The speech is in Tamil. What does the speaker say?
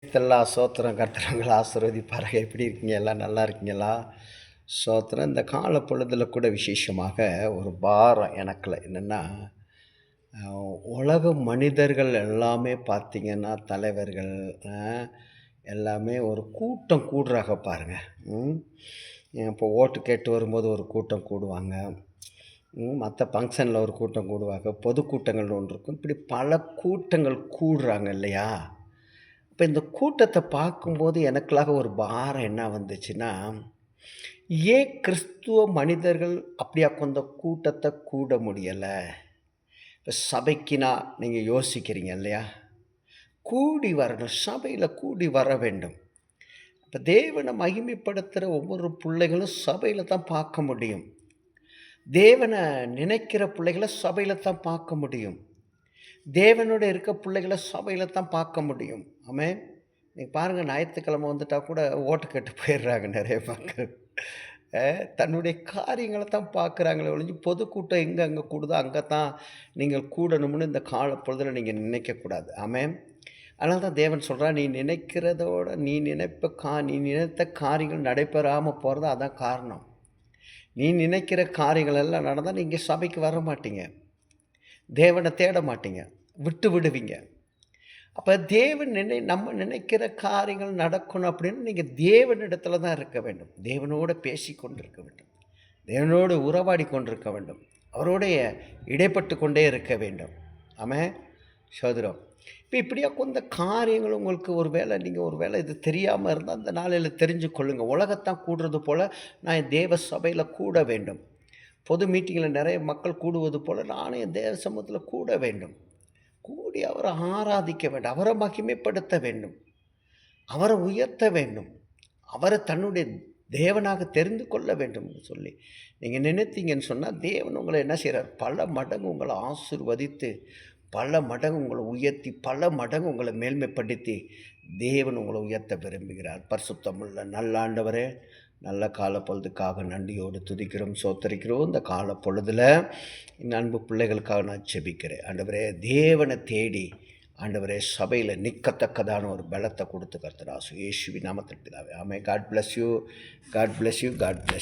இதெல்லாம் சோத்திரம் கர்த்தரங்களை ஆசீர்வதிப்பாருங்க. எப்படி இருக்கீங்க? எல்லாம் நல்லா இருக்கீங்களா? சோத்திரம். இந்த கால பொழுதுல கூட விசேஷமாக ஒரு பாரம் எனக்குள்ள என்னென்னா, உலக மனிதர்கள் எல்லாமே பார்த்தீங்கன்னா, தலைவர்கள் அ எல்லாமே ஒரு கூட்டம் கூடுறாங்க பாருங்க. ம். இப்போ ஓட்டு கேட்டு வரும்போது ஒரு கூட்டம் கூடுவாங்க. மத்த ஃபங்ஷன்ல ஒரு கூட்டம் கூடுவாங்க. பொதுக்கூட்டங்கள்னு ஒன்று இருக்கும். இப்படி பல கூட்டங்கள் கூடுறாங்க இல்லையா? இப்ப இந்த கூட்டத்த பார்க்கும்போது எனக்குள்ளாக ஒரு பாரம் என்ன வந்துச்சுன்னா, ஏன் கிறிஸ்துவ மனிதர்கள் அப்படியாக்கும் அந்த கூட்டத்த கூட முடியல? இப்ப சபைக்குனா நீங்க யோசிக்கிறீங்க இல்லையா? கூடி வரணும். சபையில கூடி வர வேண்டும். இப்ப தேவன மகிமைப்படுத்துற ஒவ்வொரு புள்ளைகளும் சபையில தான் பார்க்க முடியும். தேவன நினைக்கிற புள்ளைகள சபையில தான் பார்க்க முடியும். தேவனோட இருக்க புள்ளைகள சபையில தான் பார்க்க முடியும். ஆமென். நீங்க பாருங்க ஞாயித்துக்கிழமை வந்துட்டா கூட ஓட்டு கேட்டு போயிடுறாங்க நெறைய மக்கள். அ தன்னுடைய காரியங்கள தான் பார்க்குறாங்களே ஒழிஞ்சு, பொதுக்கூட்டம் எங்க அங்க கூடுதோ, அங்க தான் நீங்கள் கூடணும்னு இந்த காலப்பொழுதில நீங்க நினைக்கக்கூடாது. ஆமென். அதனால தான் தேவன் சொல்றார், "நீ நினைக்கிறதோட நீ நினைத்த காரியங்கள் நடைபெறாம போறது அதான் காரணம். நீ நினைக்கிற காரியங்கள் எல்லாம் நடந்தா நீங்க சபைக்கு வர மாட்டீங்க. தேவன தேட மாட்டீங்க. விட்டு விடுவீங்க." அப்ப தேவன் நம்ம நினைக்கிற காரியங்கள் நடக்கணும் அப்படின்னு நீங்க தேவனிடத்துல தான் இருக்க வேண்டும். தேவனோடு பேசிக் கொண்டிருக்க வேண்டும். தேவனோடு உறவாடி கொண்டிருக்க வேண்டும். அவரோடைய இடைப்பட்டு கொண்டே இருக்க வேண்டும். ஆமென். சோதரம். இப்ப இப்படியாக்கும் இந்த காரியங்கள் உங்களுக்கு ஒரு வேளை இது தெரியாம இருந்தா, அந்த நாளையில தெரிஞ்சு கொள்ளுங்க. உலகத்தான் கூடுறது போல நான் என் தேவ சபையில கூட வேண்டும். பொது மீட்டிங்கில நிறைய மக்கள் கூடுவது போல நானும் என் தேவ சமூகத்தில கூட வேண்டும். கூடி அவரை ஆராதிக்க வேண்டும். அவரை மகிமைப்படுத்த வேண்டும். அவரை உயர்த்த வேண்டும். அவரை தன்னுடைய தேவனாக தெரிந்து கொள்ள வேண்டும் என்று சொல்லி நீங்க நினைத்தீங்கன்னு சொன்னா, தேவன் உங்கள என்ன செய்றார்? பல மடங்கு உங்கள ஆசீர்வதித்து, பல மடங்கு உங்கள உயர்த்தி, பல மடங்கு உங்கள மேன்மைப்படுத்தி, தேவன் உங்கள உயர்த்த விரும்புகிறார். பரிசுத்தமுள்ள நல்ல ஆண்டவரே, நல்ல காலப்பொழுதுக்காக நன்றியோடு துதிக்கிறோம், ஸ்தோத்திரிக்கிறோம். இந்த காலப்பொழுதில என் அன்பு பிள்ளைகளுக்காக நான் ஜெபிக்கிறேன். ஆண்டவரே, தேவனை தேடி ஆண்டவரே சபையில நிற்கத்தக்கதான ஒரு பலத்த கொடுத்து கர்த்தர் இயேசுவின் நாமத்தில் பிதாவே. ஆமென். God bless you. God bless you. God plus